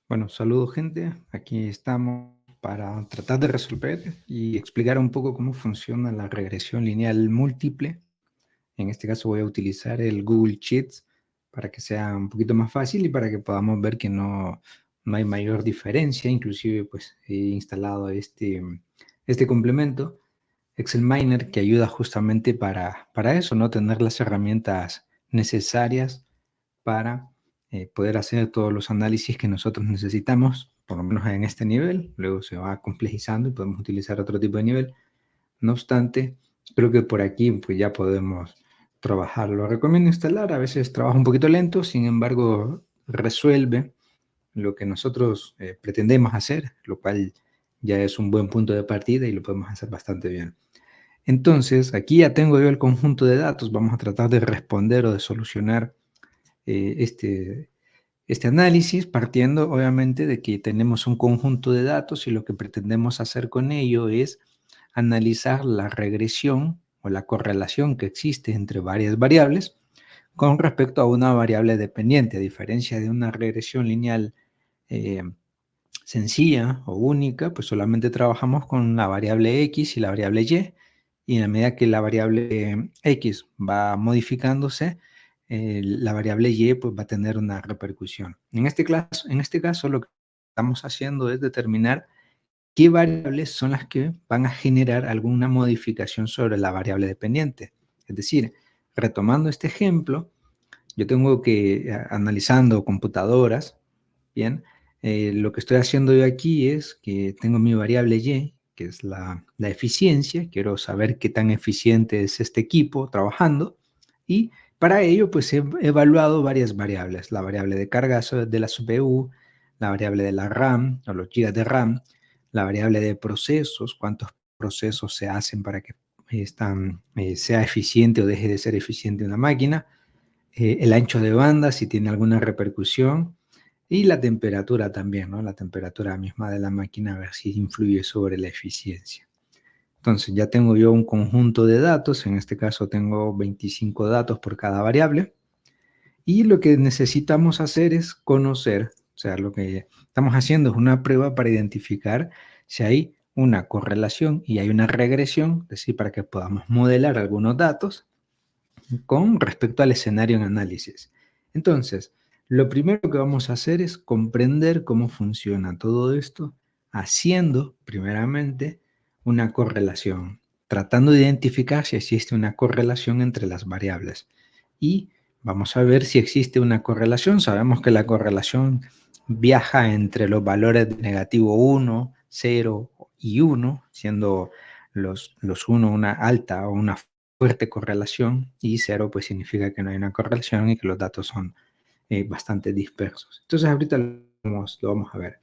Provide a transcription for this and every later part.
Bueno, saludos gente. Aquí estamos para tratar de resolver y explicar un poco cómo funciona la regresión lineal múltiple. En este caso voy a utilizar el Google Sheets para que sea un poquito más fácil y para que podamos ver que no hay mayor diferencia. Inclusive pues he instalado este complemento, Excel Miner, que ayuda justamente para eso, ¿no? Tener las herramientas necesarias para poder hacer todos los análisis que nosotros necesitamos, por lo menos en este nivel. Luego se va complejizando y podemos utilizar otro tipo de nivel. No obstante, creo que por aquí pues ya podemos trabajar. Lo recomiendo instalar, a veces trabaja un poquito lento, sin embargo resuelve lo que nosotros pretendemos hacer, lo cual ya es un buen punto de partida y lo podemos hacer bastante bien. Entonces, aquí ya tengo yo el conjunto de datos. Vamos a tratar de responder o de solucionar eh, este, este análisis, partiendo obviamente de que tenemos un conjunto de datos y lo que pretendemos hacer con ello es analizar la regresión o la correlación que existe entre varias variables con respecto a una variable dependiente, a diferencia de una regresión lineal eh, sencilla o única, pues solamente trabajamos con la variable X y la variable Y, y en la medida que la variable X va modificándose, la variable Y pues, va a tener una repercusión. En este caso, lo que estamos haciendo es determinar qué variables son las que van a generar alguna modificación sobre la variable dependiente. Es decir, retomando este ejemplo, yo tengo que, analizando computadoras, bien, lo que estoy haciendo yo aquí es que tengo mi variable Y, que es la eficiencia. Quiero saber qué tan eficiente es este equipo trabajando. Y para ello, pues he evaluado varias variables. La variable de carga de la CPU, la variable de la RAM o los gigas de RAM, la variable de procesos, cuántos procesos se hacen para que sea eficiente o deje de ser eficiente una máquina, el ancho de banda, si tiene alguna repercusión, y la temperatura también, ¿no? La temperatura misma de la máquina, a ver si influye sobre la eficiencia. Entonces, ya tengo yo un conjunto de datos, en este caso tengo 25 datos por cada variable, y lo que necesitamos hacer es conocer, o sea, lo que estamos haciendo es una prueba para identificar si hay una correlación y hay una regresión, es decir, para que podamos modelar algunos datos con respecto al escenario en análisis. Entonces, lo primero que vamos a hacer es comprender cómo funciona todo esto, haciendo primeramente una correlación, tratando de identificar si existe una correlación entre las variables. Y vamos a ver si existe una correlación. Sabemos que la correlación viaja entre los valores de negativo 1, 0 y 1, siendo los 1 una alta o una fuerte correlación, y 0 pues significa que no hay una correlación y que los datos son bastante dispersos. Entonces ahorita lo vamos a ver.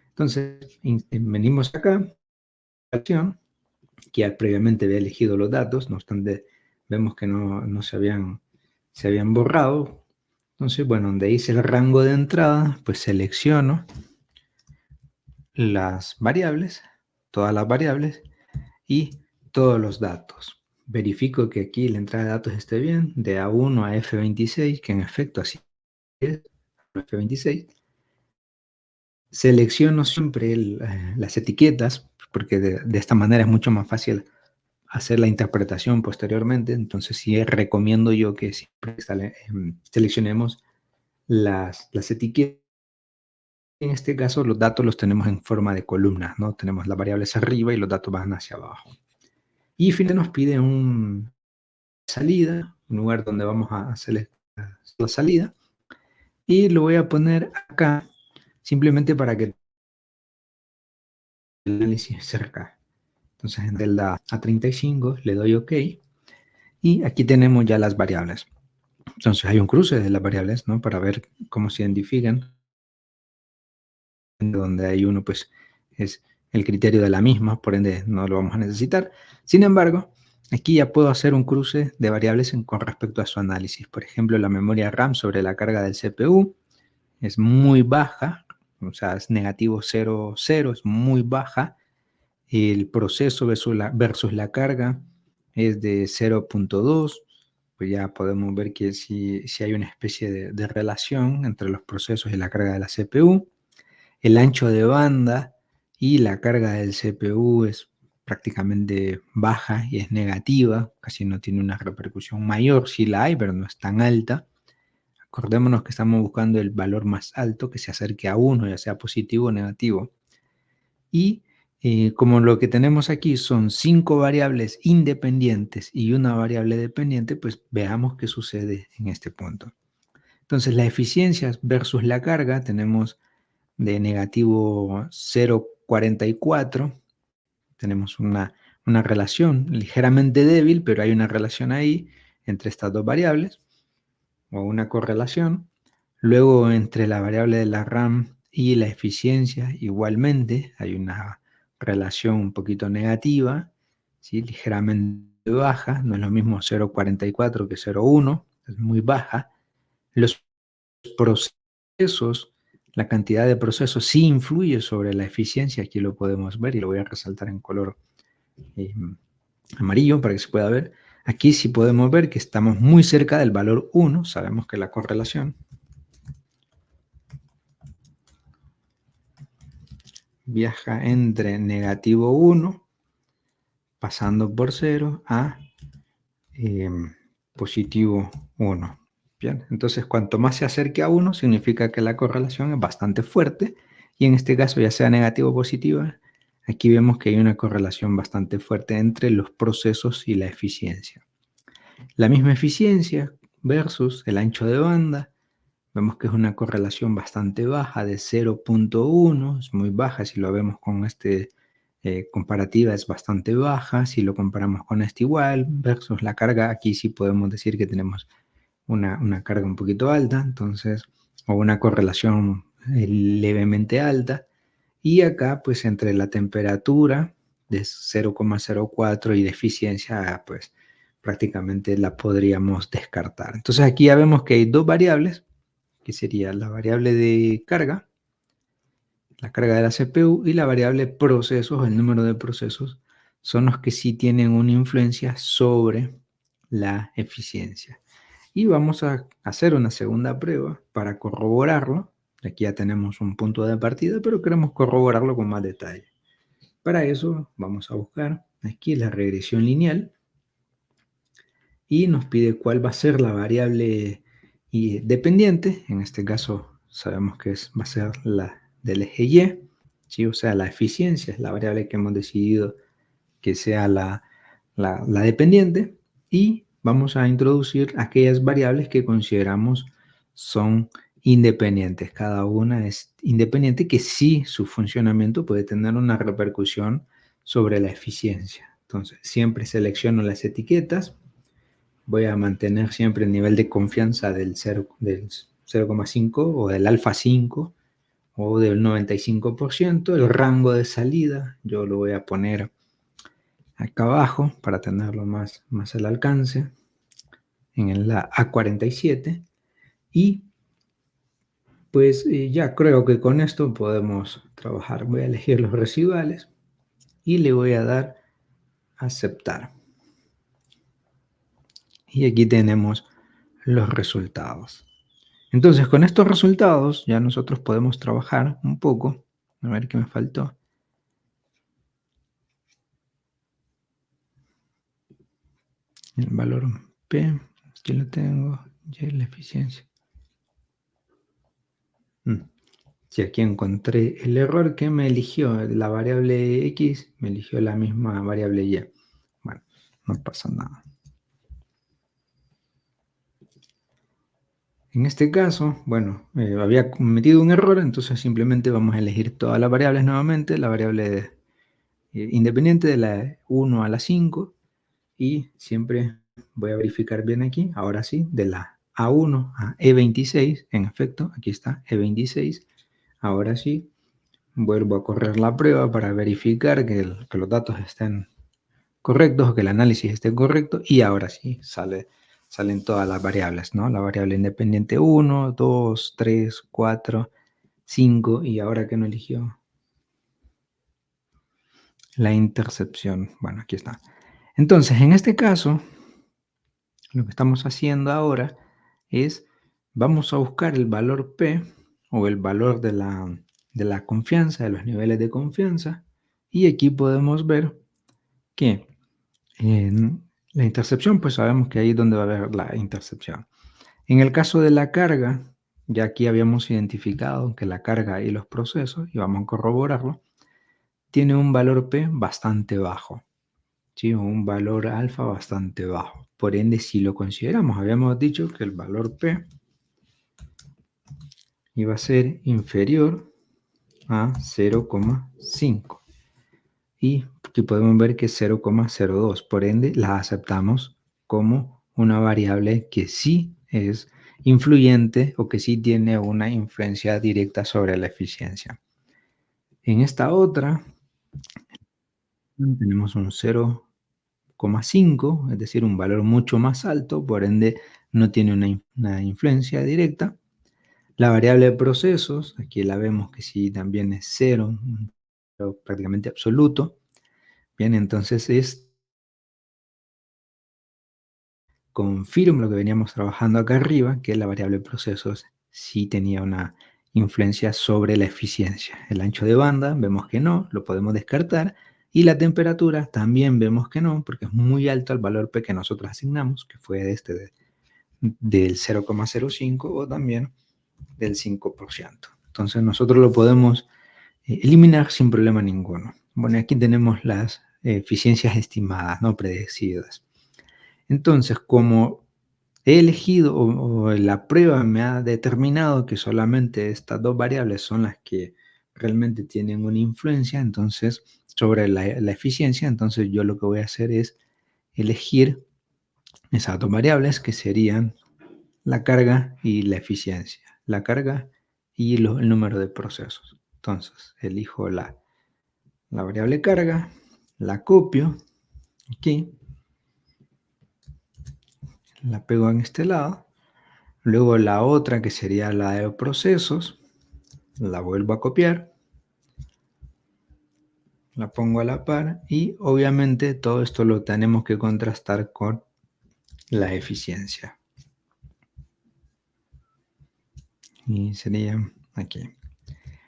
Entonces venimos acá, que ya previamente había elegido los datos, no obstante vemos que no se habían borrado. Entonces, bueno, donde dice el rango de entrada, pues selecciono las variables, todas las variables y todos los datos. Verifico que aquí la entrada de datos esté bien, de A1 a F26, que en efecto así es, F26. Selecciono siempre las etiquetas, porque de esta manera es mucho más fácil hacer la interpretación posteriormente. Entonces sí recomiendo yo que siempre seleccionemos las etiquetas. En este caso los datos los tenemos en forma de columnas, ¿no? Tenemos las variables arriba y los datos van hacia abajo. Y finalmente nos pide un salida, un lugar donde vamos a hacer la salida, y lo voy a poner acá simplemente para que el análisis cerca. Entonces en celda A35 le doy OK y aquí tenemos ya las variables. Entonces hay un cruce de las variables, ¿no? Para ver cómo se identifican, donde hay uno pues es el criterio de la misma, por ende no lo vamos a necesitar. Sin embargo, aquí ya puedo hacer un cruce de variables con respecto a su análisis. Por ejemplo, la memoria RAM sobre la carga del CPU es muy baja, o sea, es negativo 0,0, es muy baja. El proceso versus la carga es de 0,2, pues ya podemos ver que si hay una especie de relación entre los procesos y la carga de la CPU. el ancho de banda y la carga del CPU es prácticamente baja y es negativa, casi no tiene una repercusión mayor, sí la hay, pero no es tan alta. Acordémonos que estamos buscando el valor más alto que se acerque a 1, ya sea positivo o negativo. Y como lo que tenemos aquí son 5 variables independientes y una variable dependiente, pues veamos qué sucede en este punto. Entonces, la eficiencia versus la carga, tenemos de negativo 0,44, tenemos una relación ligeramente débil, pero hay una relación ahí entre estas dos variables, o una correlación. Luego, entre la variable de la RAM y la eficiencia, igualmente hay una relación un poquito negativa, ¿sí? Ligeramente baja, no es lo mismo 0,44 que 0,1, es muy baja. Los procesos, la cantidad de procesos sí influye sobre la eficiencia, aquí lo podemos ver y lo voy a resaltar en color eh, amarillo para que se pueda ver. Aquí sí podemos ver que estamos muy cerca del valor 1, sabemos que la correlación viaja entre negativo 1, pasando por 0, a eh, positivo 1. Bien, entonces cuanto más se acerque a 1, significa que la correlación es bastante fuerte, y en este caso, ya sea negativa o positiva, aquí vemos que hay una correlación bastante fuerte entre los procesos y la eficiencia. La misma eficiencia versus el ancho de banda, vemos que es una correlación bastante baja de 0,1, es muy baja si lo vemos con este comparativa, es bastante baja. Si lo comparamos con este igual versus la carga, aquí sí podemos decir que tenemos una carga un poquito alta, entonces, o una correlación levemente alta. Y acá, pues entre la temperatura de 0,04 y de eficiencia, pues prácticamente la podríamos descartar. Entonces aquí ya vemos que hay dos variables, que sería la variable de carga, la carga de la CPU, y la variable procesos, el número de procesos, son los que sí tienen una influencia sobre la eficiencia. Y vamos a hacer una segunda prueba para corroborarlo. Aquí ya tenemos un punto de partida, pero queremos corroborarlo con más detalle. Para eso vamos a buscar aquí la regresión lineal y nos pide cuál va a ser la variable dependiente. En este caso sabemos que va a ser la del eje Y, ¿sí? O sea, la eficiencia es la variable que hemos decidido que sea la dependiente, y vamos a introducir aquellas variables que consideramos son independientes. Cada una es independiente, que sí, su funcionamiento puede tener una repercusión sobre la eficiencia. Entonces, siempre selecciono las etiquetas. Voy a mantener siempre el nivel de confianza del 0,5 o del alfa 5 o del 95%. El rango de salida yo lo voy a poner acá abajo para tenerlo más al alcance, en la A47. Y pues ya creo que con esto podemos trabajar. Voy a elegir los residuales y le voy a dar aceptar. Y aquí tenemos los resultados. Entonces, con estos resultados ya nosotros podemos trabajar un poco. A ver qué me faltó. El valor P, aquí lo tengo, y la eficiencia. Si aquí encontré el error que me eligió la variable X, me eligió la misma variable Y. Bueno, no pasa nada. En este caso, bueno, había cometido un error, entonces simplemente vamos a elegir todas las variables nuevamente, la variable independiente de la 1 a la 5, y siempre voy a verificar bien aquí, ahora sí, de la A1 a E26, en efecto, aquí está E26, ahora sí, vuelvo a correr la prueba para verificar que los datos estén correctos, que el análisis esté correcto, y ahora sí salen todas las variables, ¿no? La variable independiente 1, 2, 3, 4, 5, y ahora que no eligió la intercepción. Bueno, aquí está. Entonces, en este caso, lo que estamos haciendo ahora es, vamos a buscar el valor P, o el valor de la confianza, de los niveles de confianza, y aquí podemos ver que en la intercepción, pues sabemos que ahí es donde va a haber la intercepción. En el caso de la carga, ya aquí habíamos identificado que la carga y los procesos, y vamos a corroborarlo, tiene un valor P bastante bajo, ¿sí? Un valor alfa bastante bajo. Por ende, si lo consideramos, habíamos dicho que el valor P iba a ser inferior a 0,5. Y aquí podemos ver que es 0,02. Por ende, la aceptamos como una variable que sí es influyente o que sí tiene una influencia directa sobre la eficiencia. En esta otra tenemos un 0,5, es decir, un valor mucho más alto, por ende no tiene una influencia directa. La variable de procesos, aquí la vemos que sí también es 0, prácticamente absoluto. Bien, entonces confirma lo que veníamos trabajando acá arriba, que la variable de procesos sí tenía una influencia sobre la eficiencia. El ancho de banda vemos que no, lo podemos descartar, y la temperatura también vemos que no, porque es muy alto el valor P que nosotros asignamos, que fue del 0,05 o también del 5%. Entonces nosotros lo podemos eliminar sin problema ninguno. Bueno, aquí tenemos las eficiencias estimadas, no predecidas. Entonces, como he elegido o la prueba me ha determinado que solamente estas dos variables son las que realmente tienen una influencia, entonces, sobre la eficiencia, entonces yo lo que voy a hacer es elegir esas dos variables que serían la carga y la eficiencia. La carga y el número de procesos. Entonces, elijo la variable carga, la copio aquí, la pego en este lado. Luego la otra, que sería la de procesos, la vuelvo a copiar, la pongo a la par y obviamente todo esto lo tenemos que contrastar con la eficiencia. Y sería aquí.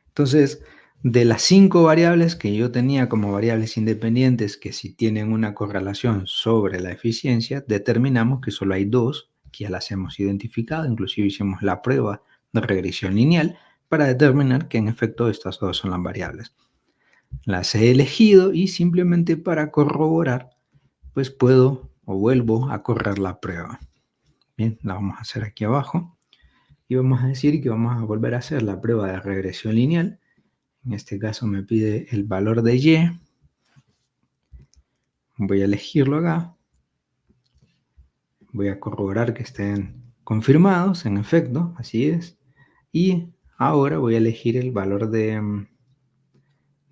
Entonces, de las 5 variables que yo tenía como variables independientes que si tienen una correlación sobre la eficiencia, determinamos que solo hay 2 que ya las hemos identificado, inclusive hicimos la prueba de regresión lineal para determinar que en efecto estas dos son las variables. Las he elegido y simplemente para corroborar, pues puedo o vuelvo a correr la prueba. Bien, la vamos a hacer aquí abajo y vamos a decir que vamos a volver a hacer la prueba de regresión lineal. En este caso me pide el valor de y. Voy a elegirlo acá. Voy a corroborar que estén confirmados, en efecto, así es. Y ahora voy a elegir el valor de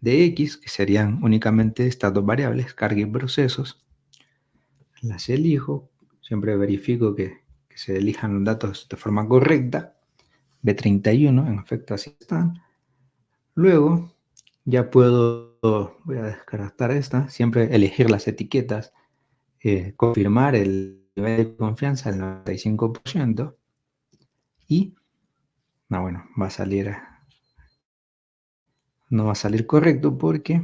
x, que serían únicamente estas dos variables, carga y procesos. Las elijo, siempre verifico que se elijan los datos de forma correcta. B31, en efecto, así están. Luego, ya puedo, voy a descartar esta, siempre elegir las etiquetas, confirmar el nivel de confianza al 95% y, no, bueno, no va a salir correcto porque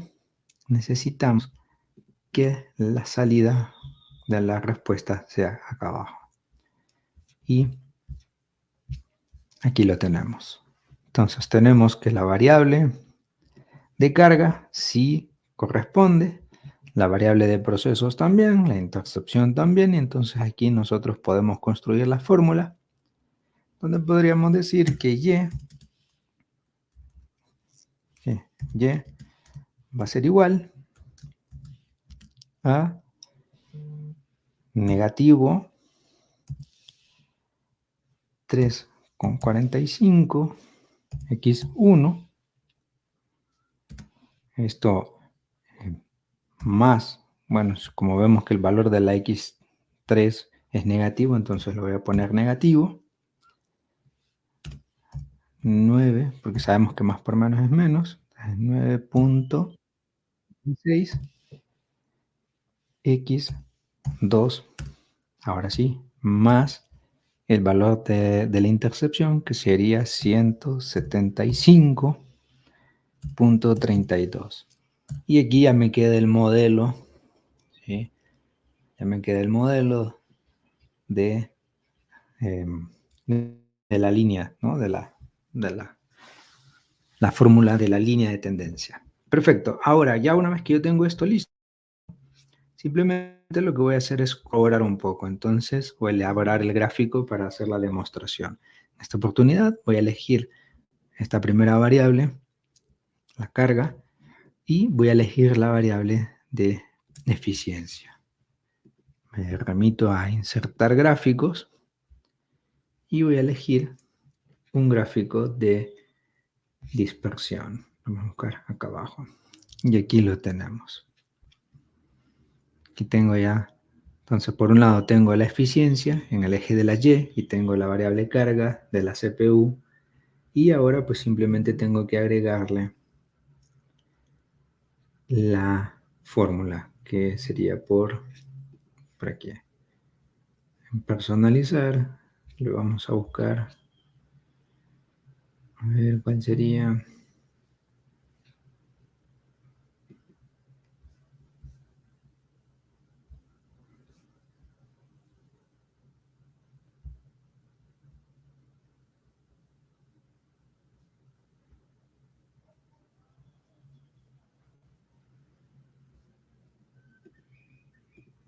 necesitamos que la salida de la respuesta sea acá abajo. Y aquí lo tenemos. Entonces tenemos que la variable de carga sí corresponde, la variable de procesos también, la intercepción también, y entonces aquí nosotros podemos construir la fórmula donde podríamos decir que y va a ser igual a negativo 3,45 x1, esto más, bueno, como vemos que el valor de la x3 es negativo, entonces lo voy a poner negativo, 9, porque sabemos que más por menos es menos, 9,6 x2, ahora sí, más el valor de la intercepción, que sería 175 32. Y aquí ya me queda el modelo, ¿sí? Ya me queda el modelo de, de la línea, ¿no? La fórmula de la línea de tendencia. Perfecto. Ahora, ya una vez que yo tengo esto listo, simplemente lo que voy a hacer es cobrar un poco. Entonces voy a elaborar el gráfico para hacer la demostración. En esta oportunidad voy a elegir esta primera variable, la carga, y voy a elegir la variable de eficiencia. Me remito a insertar gráficos y voy a elegir un gráfico de dispersión. Vamos a buscar acá abajo. Y aquí lo tenemos. Aquí tengo ya, entonces por un lado tengo la eficiencia en el eje de la Y tengo la variable carga de la CPU y ahora pues simplemente tengo que agregarle la fórmula que sería por aquí. En personalizar le vamos a buscar, a ver cuál sería.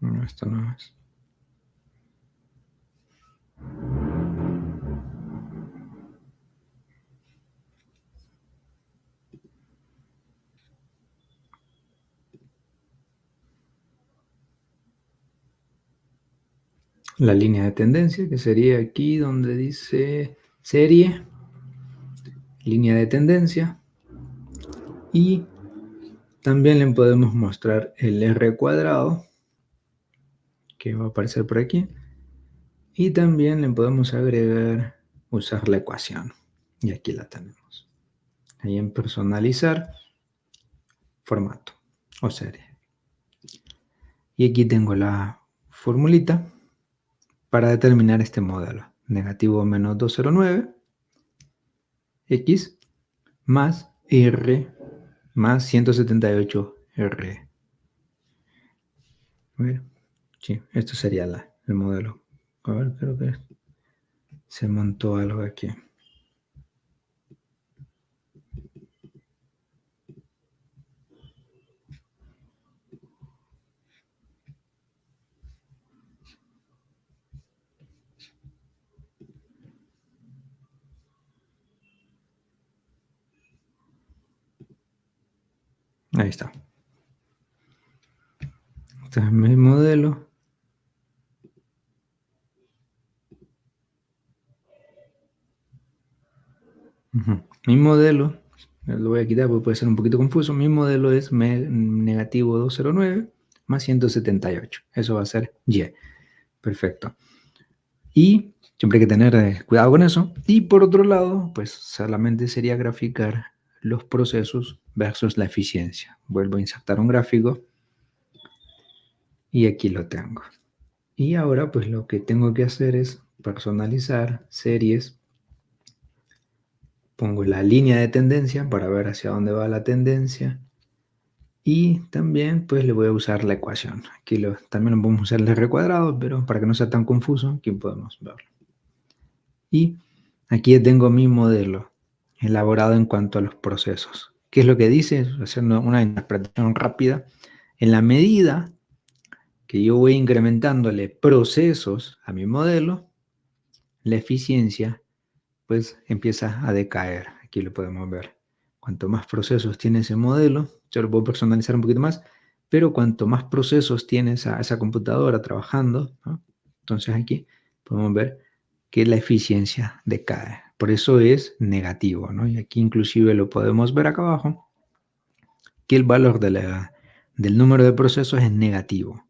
No, esto no es. La línea de tendencia, que sería aquí donde dice serie, línea de tendencia, y también le podemos mostrar el R cuadrado, que va a aparecer por aquí, y también le podemos agregar, usar la ecuación, y aquí la tenemos. Ahí en personalizar, formato o serie. Y aquí tengo la formulita para determinar este modelo. Negativo menos 209, X más R más 178 R. A ver, sí, esto sería el modelo. A ver, creo que se montó algo aquí. Ahí está. Este es mi modelo. Mi modelo, lo voy a quitar porque puede ser un poquito confuso. Mi modelo es negativo 209 más 178. Eso va a ser Y. Perfecto. Y siempre hay que tener cuidado con eso. Y por otro lado, pues solamente sería graficar los procesos versus la eficiencia. Vuelvo a insertar un gráfico y aquí lo tengo. Y ahora pues lo que tengo que hacer es personalizar series. Pongo la línea de tendencia para ver hacia dónde va la tendencia. Y también pues le voy a usar la ecuación. Aquí también lo podemos usar el R cuadrado, pero para que no sea tan confuso, aquí podemos verlo. Y aquí ya tengo mi modelo elaborado en cuanto a los procesos. ¿Qué es lo que dice? Haciendo una interpretación rápida. En la medida que yo voy incrementándole procesos a mi modelo, la eficiencia pues empieza a decaer. Aquí lo podemos ver. Cuanto más procesos tiene ese modelo, yo lo puedo personalizar un poquito más, pero cuanto más procesos tiene esa computadora trabajando, ¿no? Entonces aquí podemos ver que la eficiencia decae. Por eso es negativo, ¿no? Y aquí inclusive lo podemos ver acá abajo, que el valor del número de procesos es negativo,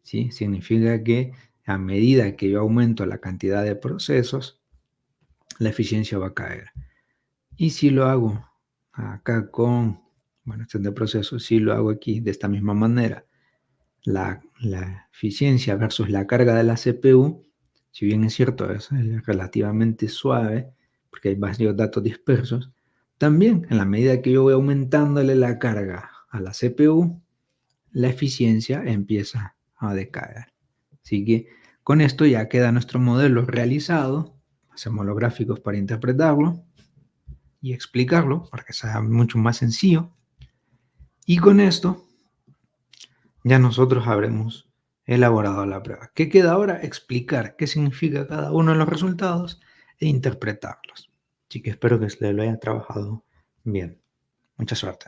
¿sí? Significa que a medida que yo aumento la cantidad de procesos, la eficiencia va a caer. Y si lo hago acá con, bueno, este de procesos, si lo hago aquí de esta misma manera, la eficiencia versus la carga de la CPU, si bien es cierto, es relativamente suave, porque hay varios datos dispersos, También, en la medida que yo voy aumentándole la carga a la CPU, la eficiencia empieza a decaer. Así que con esto ya queda nuestro modelo realizado. Hacemos los gráficos para interpretarlo y explicarlo para que sea mucho más sencillo. Y con esto ya nosotros habremos elaborado la prueba. ¿Qué queda ahora? Explicar qué significa cada uno de los resultados e interpretarlos. Así que espero que se lo haya trabajado bien. Mucha suerte.